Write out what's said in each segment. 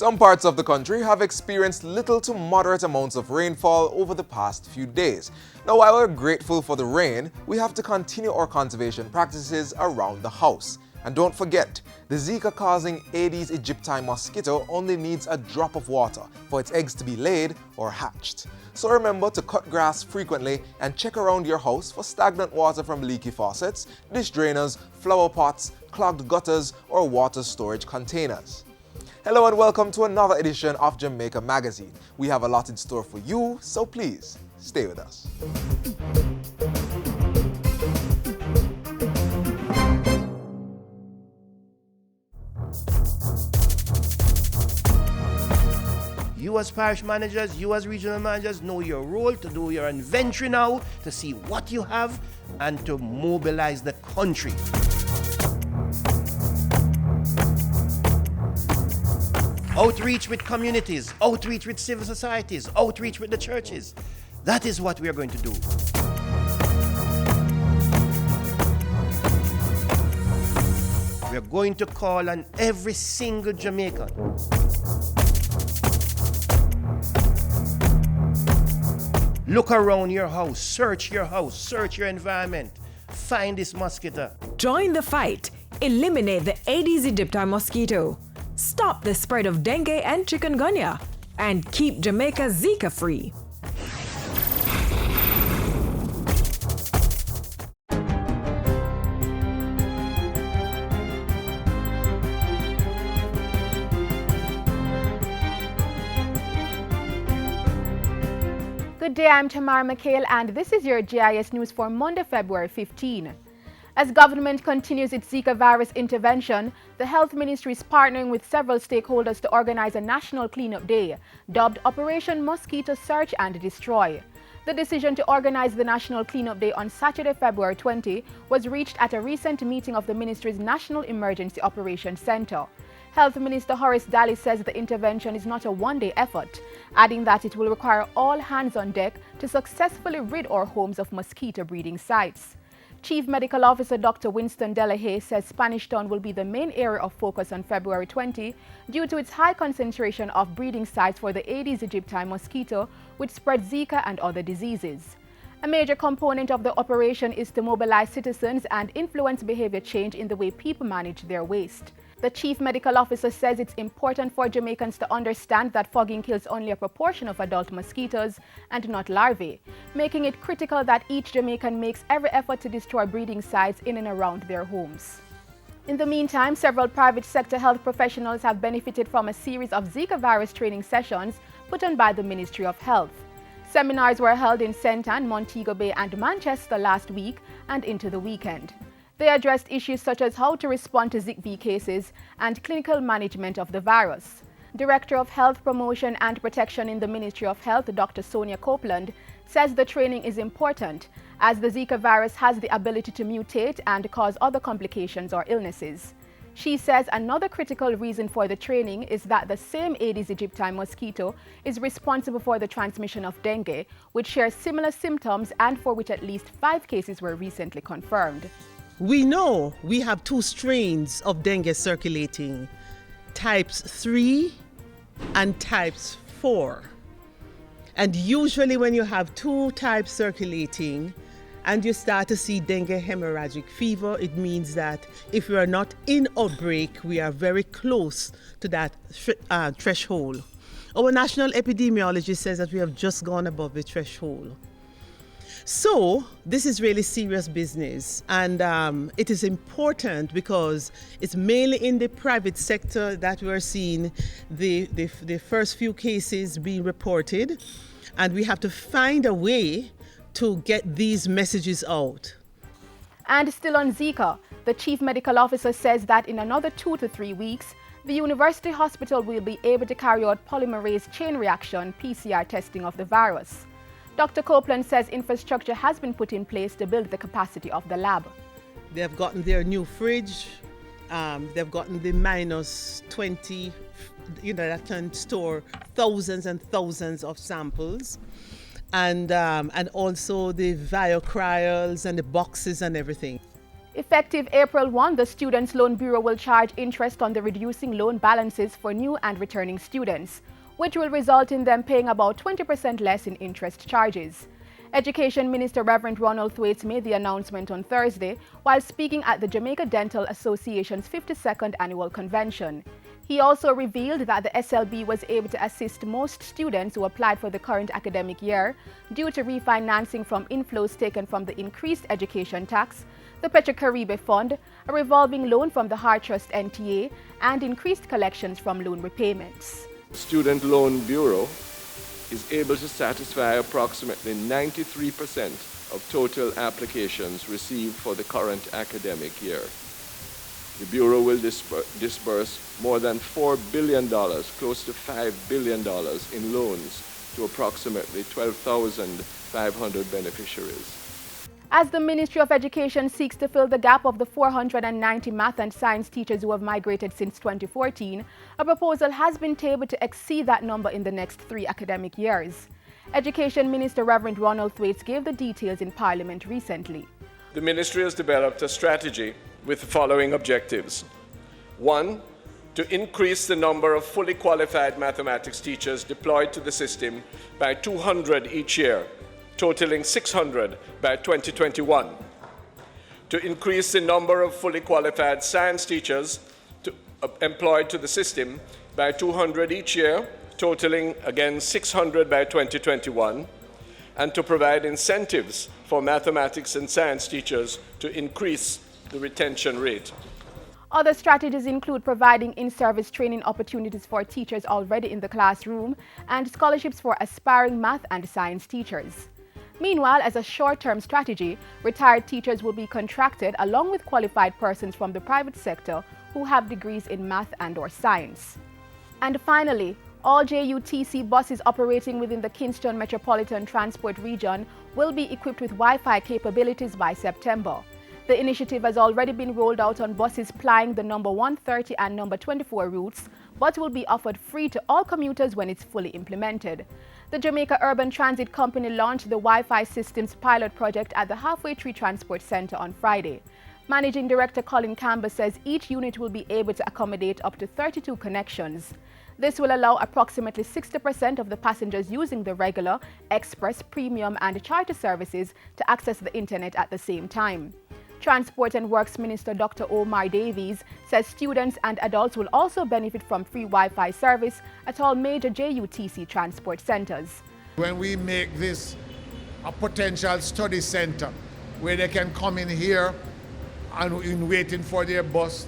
Some parts of the country have experienced little to moderate amounts of rainfall over the past few days. Now, while we're grateful for the rain, we have to continue our conservation practices around the house. And don't forget, the Zika-causing Aedes aegypti mosquito only needs a drop of water for its eggs to be laid or hatched. So remember to cut grass frequently and check around your house for stagnant water from leaky faucets, dish drainers, flower pots, clogged gutters, or water storage containers. Hello and welcome to another edition of Jamaica Magazine. We have a lot in store for you, so please stay with us. You as parish managers, you as regional managers, know your role to do your inventory now, to see what you have and to mobilize the country. Outreach with communities, outreach with civil societies, outreach with the churches. That is what we are going to do. We are going to call on every single Jamaican. Look around your house, search your environment. Find this mosquito. Join the fight. Eliminate the Aedes aegypti mosquito. Stop the spread of dengue and chikungunya. And keep Jamaica Zika free. Good day, I'm Tamara McHale and this is your GIS News for Monday, February 15. As government continues its Zika virus intervention, the Health Ministry is partnering with several stakeholders to organize a national cleanup day, dubbed Operation Mosquito Search and Destroy. The decision to organize the National Cleanup Day on Saturday, February 20 was reached at a recent meeting of the Ministry's National Emergency Operations Center. Health Minister Horace Daly says the intervention is not a one-day effort, adding that it will require all hands on deck to successfully rid our homes of mosquito breeding sites. Chief Medical Officer Dr. Winston Delahaye says Spanish Town will be the main area of focus on February 20 due to its high concentration of breeding sites for the Aedes aegypti mosquito, which spreads Zika and other diseases. A major component of the operation is to mobilize citizens and influence behavior change in the way people manage their waste. The Chief Medical Officer says it's important for Jamaicans to understand that fogging kills only a proportion of adult mosquitoes and not larvae, making it critical that each Jamaican makes every effort to destroy breeding sites in and around their homes. In the meantime, several private sector health professionals have benefited from a series of Zika virus training sessions put on by the Ministry of Health. Seminars were held in St. Ann, Montego Bay and Manchester last week and into the weekend. They addressed issues such as how to respond to ZIKV cases and clinical management of the virus. Director of Health Promotion and Protection in the Ministry of Health, Dr. Sonia Copeland, says the training is important as the Zika virus has the ability to mutate and cause other complications or illnesses. She says another critical reason for the training is that the same Aedes aegypti mosquito is responsible for the transmission of dengue, which shares similar symptoms and for which at least 5 cases were recently confirmed. We know we have 2 strains of dengue circulating, types 3 and types 4. And usually when you have 2 types circulating and you start to see dengue hemorrhagic fever, it means that if we are not in outbreak, we are very close to that threshold. Our national epidemiologist says that we have just gone above the threshold. So this is really serious business, and it is important because it's mainly in the private sector that we're seeing the first few cases being reported, and we have to find a way to get these messages out. And still on Zika, the Chief Medical Officer says that in another 2 to 3 weeks, the University Hospital will be able to carry out polymerase chain reaction PCR testing of the virus. Dr. Copeland says infrastructure has been put in place to build the capacity of the lab. They have gotten their new fridge, they've gotten the -20, that can store thousands and thousands of samples, and also the vial cryals and the boxes and everything. Effective April 1, the Students' Loan Bureau will charge interest on the reducing loan balances for new and returning students, which will result in them paying about 20% less in interest charges. Education Minister Reverend Ronald Thwaites made the announcement on Thursday while speaking at the Jamaica Dental Association's 52nd annual convention. He also revealed that the SLB was able to assist most students who applied for the current academic year due to refinancing from inflows taken from the increased education tax, the Petrocaribe Fund, a revolving loan from the Heart Trust NTA, and increased collections from loan repayments. Student Loan Bureau is able to satisfy approximately 93% of total applications received for the current academic year. The Bureau will disburse more than $4 billion, close to $5 billion in loans to approximately 12,500 beneficiaries. As the Ministry of Education seeks to fill the gap of the 490 math and science teachers who have migrated since 2014, a proposal has been tabled to exceed that number in the next 3 academic years. Education Minister Reverend Ronald Thwaites gave the details in Parliament recently. The Ministry has developed a strategy with the following objectives. 1, to increase the number of fully qualified mathematics teachers deployed to the system by 200 each year, totaling 600 by 2021. To increase the number of fully qualified science teachers employed to the system by 200 each year, totaling again 600 by 2021, and to provide incentives for mathematics and science teachers to increase the retention rate. Other strategies include providing in-service training opportunities for teachers already in the classroom and scholarships for aspiring math and science teachers. Meanwhile, as a short-term strategy, retired teachers will be contracted along with qualified persons from the private sector who have degrees in math and/or science. And finally, all JUTC buses operating within the Kingston Metropolitan Transport Region will be equipped with Wi-Fi capabilities by September. The initiative has already been rolled out on buses plying the number 130 and number 24 routes, but will be offered free to all commuters when it's fully implemented. The Jamaica Urban Transit Company launched the Wi-Fi systems pilot project at the Halfway Tree Transport Center on Friday. Managing Director Colin Campbell says each unit will be able to accommodate up to 32 connections. This will allow approximately 60% of the passengers using the regular, express, premium and charter services to access the internet at the same time. Transport and Works Minister Dr. Omar Davies says students and adults will also benefit from free Wi-Fi service at all major JUTC transport centers. When we make this a potential study center where they can come in here and in waiting for their bus,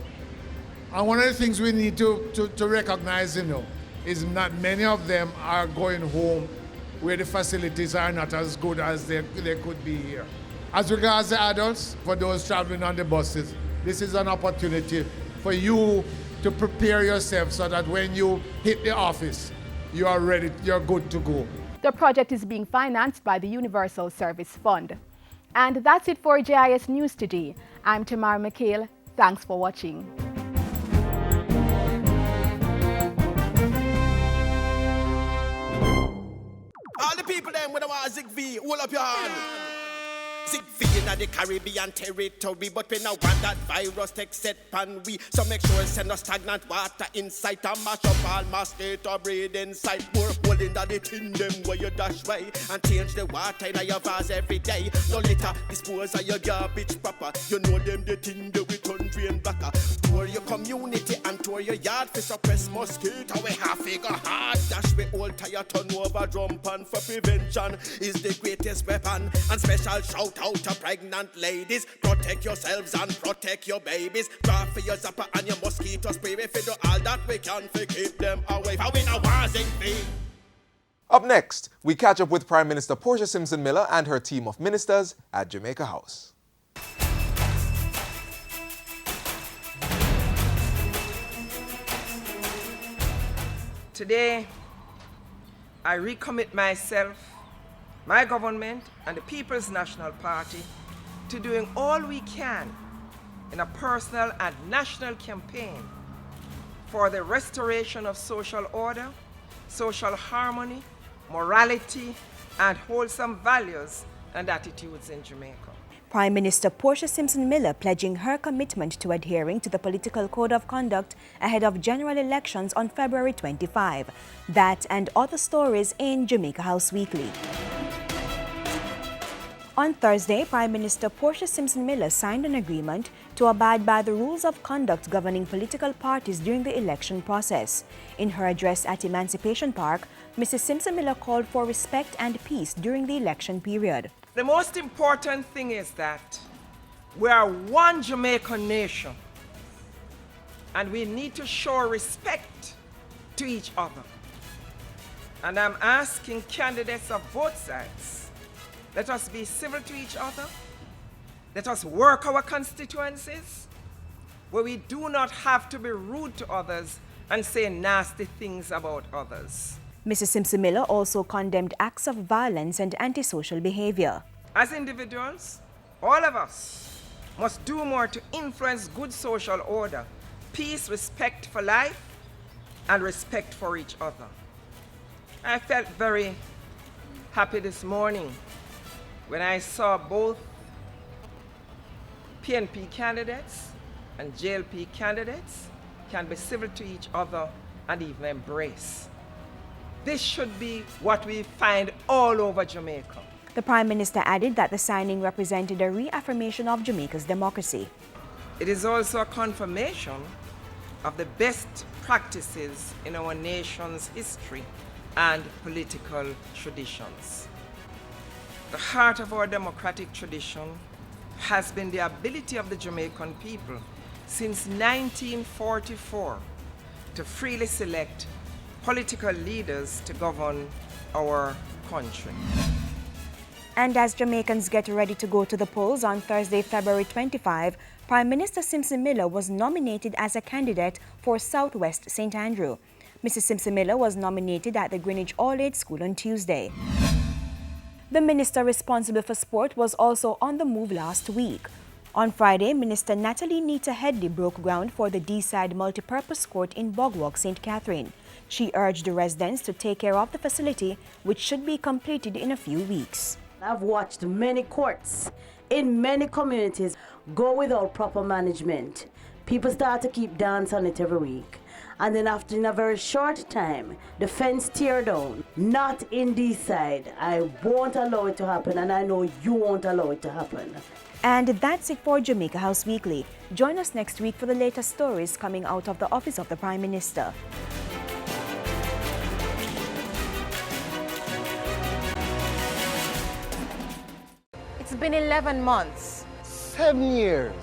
and one of the things we need to recognize, is that many of them are going home where the facilities are not as good as they could be here. As regards the adults, for those traveling on the buses, this is an opportunity for you to prepare yourself so that when you hit the office, you are ready, you're good to go. The project is being financed by the Universal Service Fund. And that's it for JIS News today. I'm Tamara McHale. Thanks for watching. All the people them with a Zig V, hold up your hand. Zig V in the Caribbean territory, but we now want that virus take set pan we. So make sure send no stagnant water inside and mash up all mosquito breed inside. More hole in the tin them where you dash way and change the water in your vase every day. No litter, dispose of your garbage proper. You know them the tin they we turn drain blacker. Tour your community and tour your yard for suppress mosquito. We have figure hard dash we all tire turn over drum pan for prevention is the greatest weapon. And special shout out to pregnant ladies. Protect yourselves and protect your babies. Draw for your zapper and your mosquito spray. If you do all that we can to keep them away. For we know wasn't me. Up next, we catch up with Prime Minister Portia Simpson Miller and her team of ministers at Jamaica House. Today, I recommit myself, my government, and the People's National Party to doing all we can in a personal and national campaign for the restoration of social order, social harmony, morality, and wholesome values and attitudes in Jamaica. Prime Minister Portia Simpson Miller pledging her commitment to adhering to the political code of conduct ahead of general elections on February 25. That and other stories in Jamaica House Weekly. On Thursday, Prime Minister Portia Simpson Miller signed an agreement to abide by the rules of conduct governing political parties during the election process. In her address at Emancipation Park, Mrs. Simpson Miller called for respect and peace during the election period. The most important thing is that we are one Jamaican nation and we need to show respect to each other. And I'm asking candidates of both sides, let us be civil to each other. Let us work our constituencies where we do not have to be rude to others and say nasty things about others. Mrs. Simpson Miller also condemned acts of violence and antisocial behavior. As individuals, all of us must do more to influence good social order, peace, respect for life, and respect for each other. I felt very happy this morning when I saw both PNP candidates and JLP candidates can be civil to each other and even embrace. This should be what we find all over Jamaica. The Prime Minister added that the signing represented a reaffirmation of Jamaica's democracy. It is also a confirmation of the best practices in our nation's history and political traditions. The heart of our democratic tradition has been the ability of the Jamaican people since 1944 to freely select political leaders to govern our country. And as Jamaicans get ready to go to the polls on Thursday, February 25, Prime Minister Simpson Miller was nominated as a candidate for Southwest St. Andrew. Mrs. Simpson Miller was nominated at the Greenwich All-Age School on Tuesday. The minister responsible for sport was also on the move last week. On Friday, Minister Natalie Nita Headley broke ground for the D-side multipurpose court in Bogwalk, St. Catherine. She urged the residents to take care of the facility, which should be completed in a few weeks. I've watched many courts in many communities go without proper management. People start to keep dance on it every week. And then after in a very short time, the fence tear down. Not in this side. I won't allow it to happen, and I know you won't allow it to happen. And that's it for Jamaica House Weekly. Join us next week for the latest stories coming out of the office of the Prime Minister. It's been 11 months. 7 years.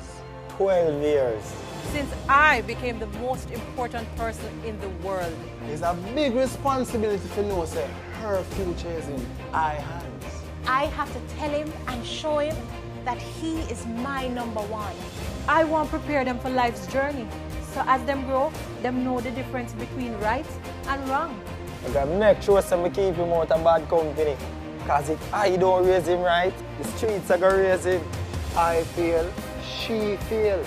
12 years. Since I became the most important person in the world. It's a big responsibility to know that her future is in our hands. I have to tell him and show him that he is my number one. I want to prepare them for life's journey. So as them grow, them know the difference between right and wrong. I gotta make sure that we keep him out of bad company. Because if I don't raise him right, the streets are gonna raise him. I fail, she fail.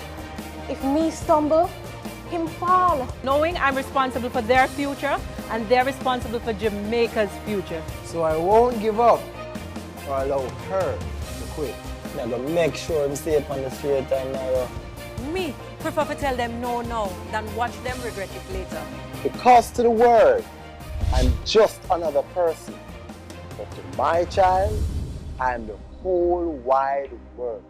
If me stumble, him fall. Knowing I'm responsible for their future and they're responsible for Jamaica's future. So I won't give up or allow her to quit. I'm gonna make sure I'm stay on the straight and narrow. Me prefer to tell them no now than watch them regret it later. Because to the world, I'm just another person. But to my child, I'm the whole wide world.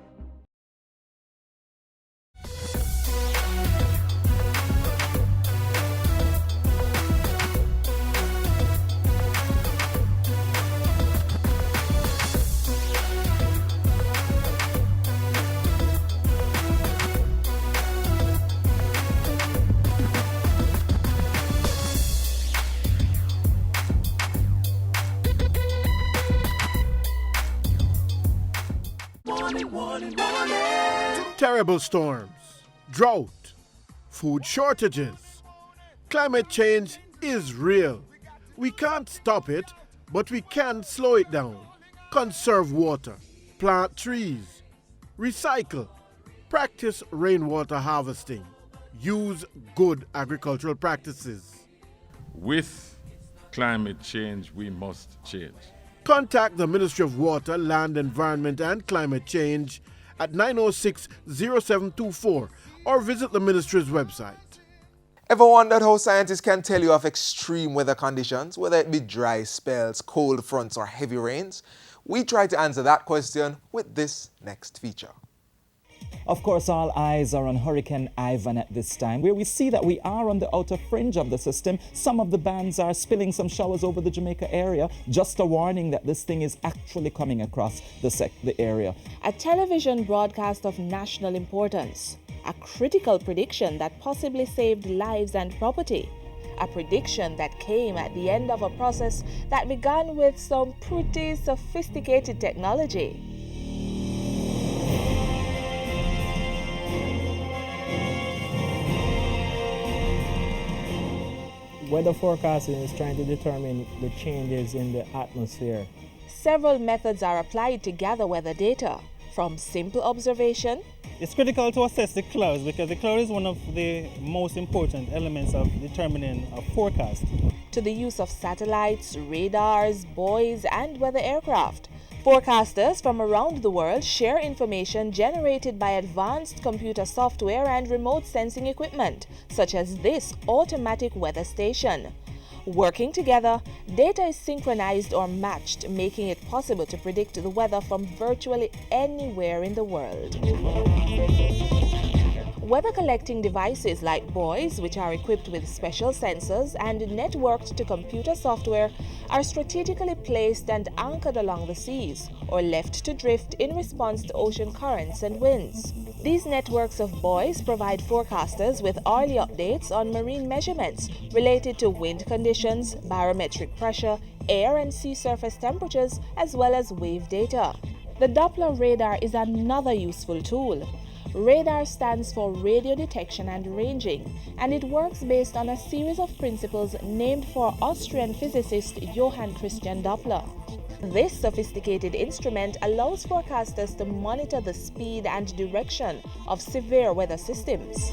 Terrible storms, drought, food shortages. Climate change is real. We can't stop it, but we can slow it down. Conserve water, plant trees, recycle, practice rainwater harvesting, use good agricultural practices. With climate change, we must change. Contact the Ministry of Water, Land, Environment and Climate Change at 906-0724 or visit the ministry's website. Ever wondered how scientists can tell you of extreme weather conditions, whether it be dry spells, cold fronts, or heavy rains? We try to answer that question with this next feature. Of course, all eyes are on Hurricane Ivan at this time, where we see that we are on the outer fringe of the system. Some of the bands are spilling some showers over the Jamaica area. Just a warning that this thing is actually coming across the area. A television broadcast of national importance. A critical prediction that possibly saved lives and property. A prediction that came at the end of a process that began with some pretty sophisticated technology. Weather forecasting is trying to determine the changes in the atmosphere. Several methods are applied to gather weather data, from simple observation. It's critical to assess the clouds because the cloud is one of the most important elements of determining a forecast. To the use of satellites, radars, buoys, and weather aircraft. Forecasters from around the world share information generated by advanced computer software and remote sensing equipment, such as this automatic weather station. Working together, data is synchronized or matched, making it possible to predict the weather from virtually anywhere in the world. Weather collecting devices like buoys, which are equipped with special sensors and networked to computer software, are strategically placed and anchored along the seas or left to drift in response to ocean currents and winds. These networks of buoys provide forecasters with hourly updates on marine measurements related to wind conditions, barometric pressure, air and sea surface temperatures, as well as wave data. The Doppler radar is another useful tool. Radar stands for radio detection and ranging, and it works based on a series of principles named for Austrian physicist Johann Christian Doppler. This sophisticated instrument allows forecasters to monitor the speed and direction of severe weather systems.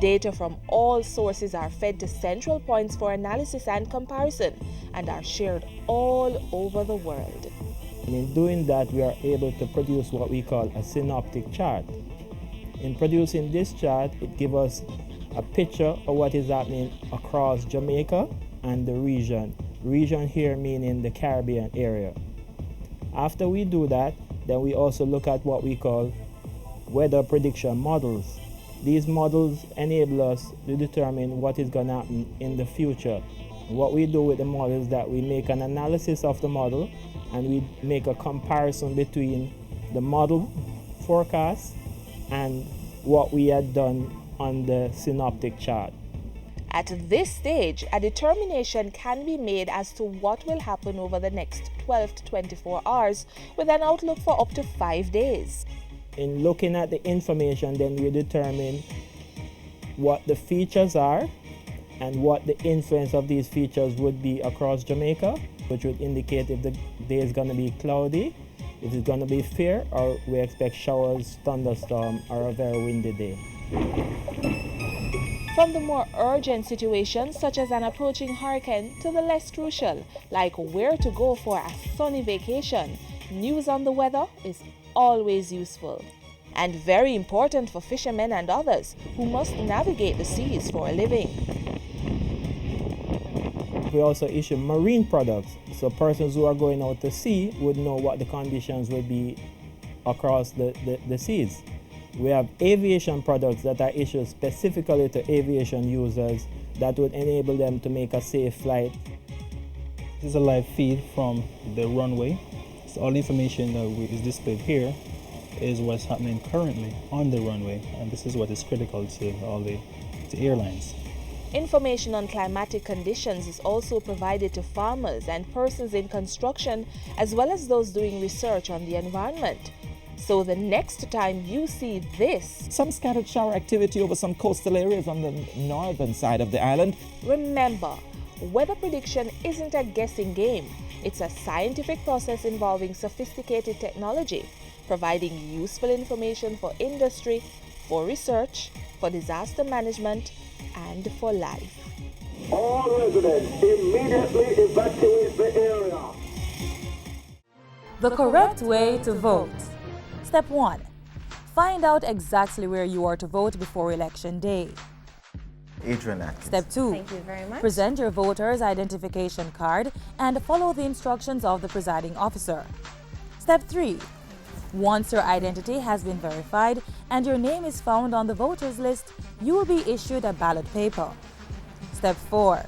Data from all sources are fed to central points for analysis and comparison, and are shared all over the world. And in doing that, we are able to produce what we call a synoptic chart. In producing this chart, it gives us a picture of what is happening across Jamaica and the region. Region here meaning the Caribbean area. After we do that, then we also look at what we call weather prediction models. These models enable us to determine what is going to happen in the future. What we do with the model is that we make an analysis of the model and we make a comparison between the model forecast and what we had done on the synoptic chart. At this stage, a determination can be made as to what will happen over the next 12 to 24 hours with an outlook for up to 5 days. In looking at the information, then we determine what the features are and what the influence of these features would be across Jamaica, which would indicate if the day is going to be cloudy, if it's going to be fair, or we expect showers, thunderstorm, or a very windy day. From the more urgent situations, such as an approaching hurricane, to the less crucial, like where to go for a sunny vacation, news on the weather is always useful. And very important for fishermen and others who must navigate the seas for a living. We also issue marine products, so persons who are going out to sea would know what the conditions will be across the seas. We have aviation products that are issued specifically to aviation users that would enable them to make a safe flight. This is a live feed from the runway. So all the information that is displayed here is what's happening currently on the runway, and this is what is critical to all the airlines. Information on climatic conditions is also provided to farmers and persons in construction, as well as those doing research on the environment. So the next time you see this, some scattered shower activity over some coastal areas on the northern side of the island. Remember, weather prediction isn't a guessing game. It's a scientific process involving sophisticated technology, providing useful information for industry, for research, for disaster management, and for life. All residents immediately evacuate the area. The correct way to vote. Step 1. Find out exactly where you are to vote before Election Day. Adrian Atkins. Step 2. Thank you very much. Present your voter's identification card and follow the instructions of the presiding officer. Step 3. Once your identity has been verified and your name is found on the voters list, you will be issued a ballot paper. Step 4.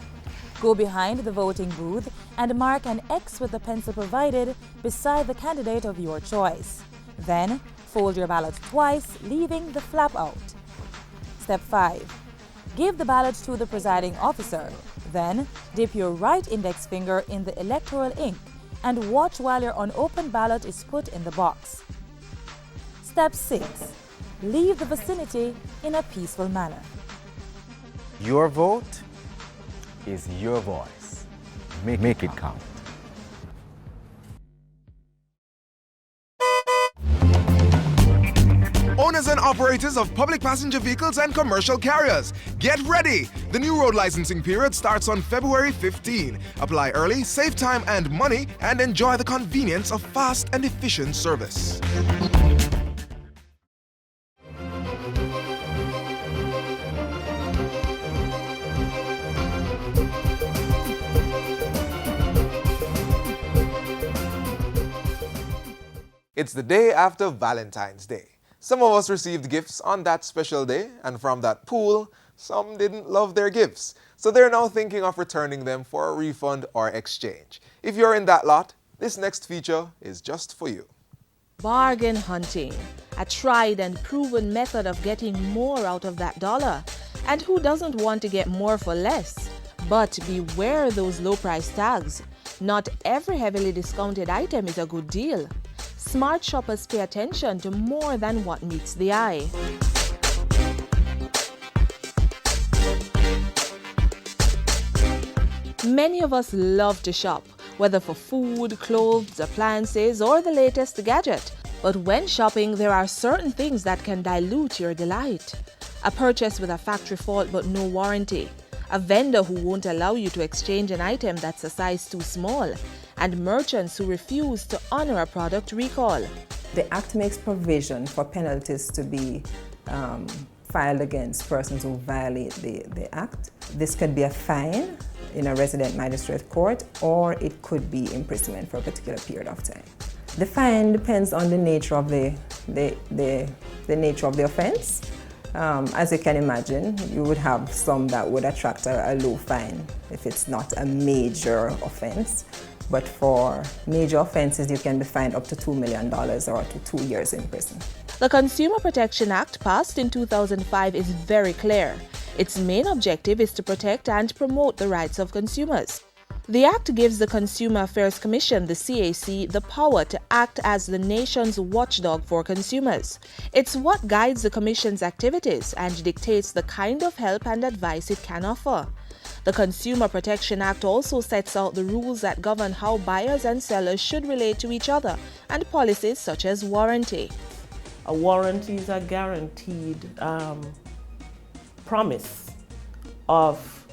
Go behind the voting booth and mark an X with the pencil provided beside the candidate of your choice. Then, fold your ballot twice, leaving the flap out. Step 5. Give the ballot to the presiding officer. Then, dip your right index finger in the electoral ink and watch while your unopened ballot is put in the box. Step 6. Leave the vicinity in a peaceful manner. Your vote is your voice. Make it count. Owners and operators of public passenger vehicles and commercial carriers, get ready! The new road licensing period starts on February 15. Apply early, save time and money, and enjoy the convenience of fast and efficient service. It's the day after Valentine's Day. Some of us received gifts on that special day, and from that pool, some didn't love their gifts. So they're now thinking of returning them for a refund or exchange. If you're in that lot, this next feature is just for you. Bargain hunting, a tried and proven method of getting more out of that dollar. And who doesn't want to get more for less? But beware those low price tags. Not every heavily discounted item is a good deal. Smart shoppers pay attention to more than what meets the eye. Many of us love to shop, whether for food, clothes, appliances, or the latest gadget. But when shopping, there are certain things that can dilute your delight. A purchase with a factory fault but no warranty. A vendor who won't allow you to exchange an item that's a size too small. And merchants who refuse to honor a product recall. The Act makes provision for penalties to be filed against persons who violate the Act. This could be a fine in a resident magistrate court, or it could be imprisonment for a particular period of time. The fine depends on the nature of the nature of the offense. As you can imagine, you would have some that would attract a low fine if it's not a major offense. But for major offenses, you can be fined up to $2 million or to 2 years in prison. The Consumer Protection Act, passed in 2005, is very clear. Its main objective is to protect and promote the rights of consumers. The Act gives the Consumer Affairs Commission, the CAC, the power to act as the nation's watchdog for consumers. It's what guides the Commission's activities and dictates the kind of help and advice it can offer. The Consumer Protection Act also sets out the rules that govern how buyers and sellers should relate to each other and policies such as warranty. A warranty is a guaranteed promise of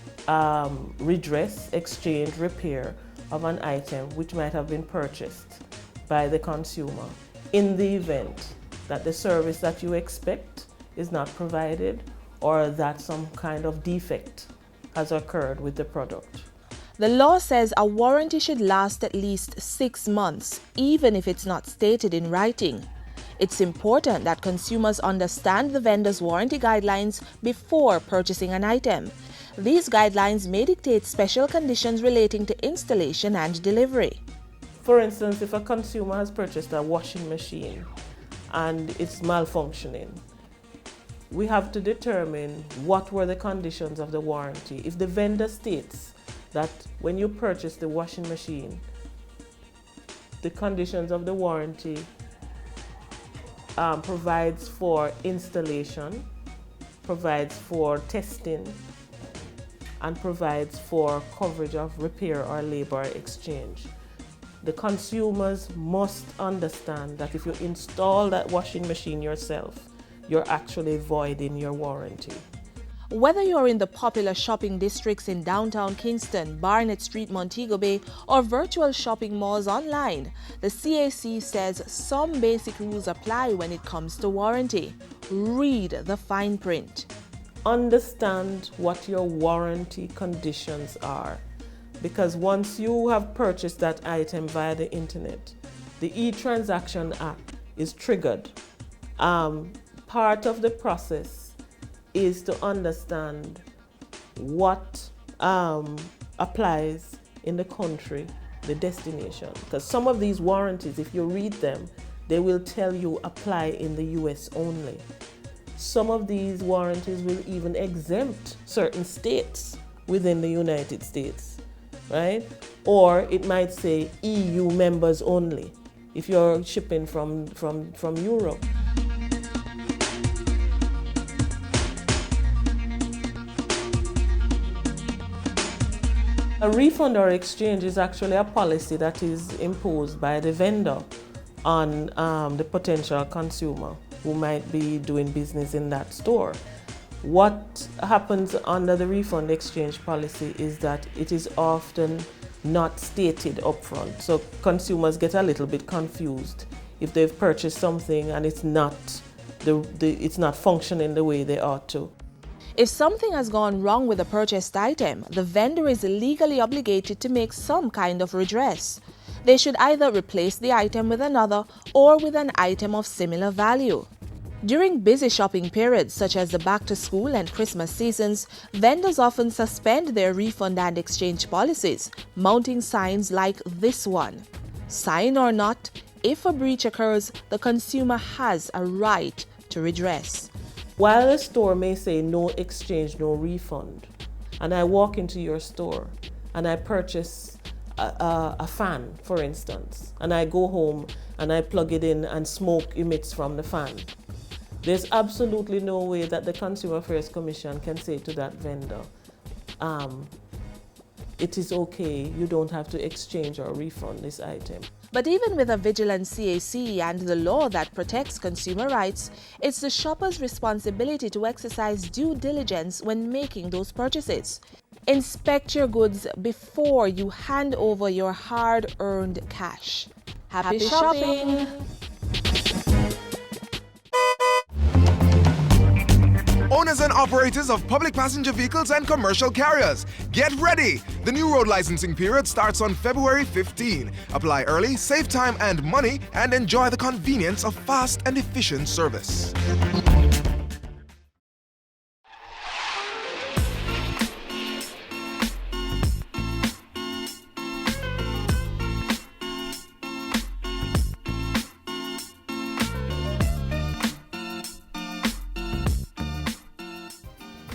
redress, exchange, repair of an item which might have been purchased by the consumer in the event that the service that you expect is not provided or that some kind of defect has occurred with the product. The law says a warranty should last at least 6 months, even if it's not stated in writing. It's important that consumers understand the vendor's warranty guidelines before purchasing an item. These guidelines may dictate special conditions relating to installation and delivery. For instance, if a consumer has purchased a washing machine and it's malfunctioning, we have to determine what were the conditions of the warranty. If the vendor states that when you purchase the washing machine, the conditions of the warranty provides for installation, provides for testing, and provides for coverage of repair or labor exchange. The consumers must understand that if you install that washing machine yourself, you're actually voiding your warranty. Whether you're in the popular shopping districts in downtown Kingston, Barnett Street, Montego Bay, or virtual shopping malls online, the CAC says some basic rules apply when it comes to warranty. Read the fine print. Understand what your warranty conditions are, because once you have purchased that item via the internet, the e-Transaction Act is triggered. Part of the process is to understand what applies in the country, the destination. Because some of these warranties, if you read them, they will tell you apply in the US only. Some of these warranties will even exempt certain states within the United States, right? Or it might say EU members only if you're shipping from Europe. A refund or exchange is actually a policy that is imposed by the vendor on the potential consumer who might be doing business in that store. What happens under the refund exchange policy is that it is often not stated upfront, so consumers get a little bit confused if they've purchased something and it's not functioning the way they ought to. If something has gone wrong with a purchased item, the vendor is legally obligated to make some kind of redress. They should either replace the item with another or with an item of similar value. During busy shopping periods such as the back-to-school and Christmas seasons, vendors often suspend their refund and exchange policies, mounting signs like this one. Sign or not, if a breach occurs, the consumer has a right to redress. While a store may say no exchange, no refund, and I walk into your store and I purchase a fan, for instance, and I go home and I plug it in and smoke emits from the fan, there's absolutely no way that the Consumer Affairs Commission can say to that vendor, it is okay, you don't have to exchange or refund this item. But even with a vigilant CAC and the law that protects consumer rights, it's the shopper's responsibility to exercise due diligence when making those purchases. Inspect your goods before you hand over your hard-earned cash. Happy shopping! Owners and operators of public passenger vehicles and commercial carriers, get ready! The new road licensing period starts on February 15. Apply early, save time and money, and enjoy the convenience of fast and efficient service.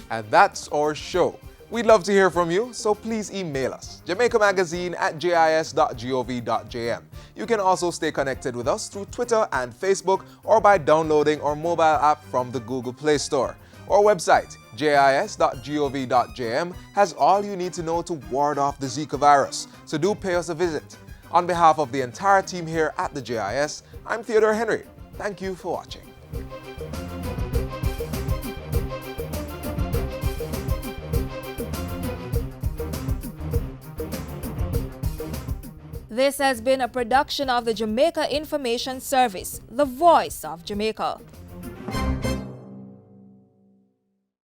And that's our show. We'd love to hear from you, so please email us, jamaicamagazine@jis.gov.jm. You can also stay connected with us through Twitter and Facebook or by downloading our mobile app from the Google Play Store. Our website, jis.gov.jm, has all you need to know to ward off the Zika virus, so do pay us a visit. On behalf of the entire team here at the JIS, I'm Theodore Henry. Thank you for watching. This has been a production of the Jamaica Information Service, the voice of Jamaica.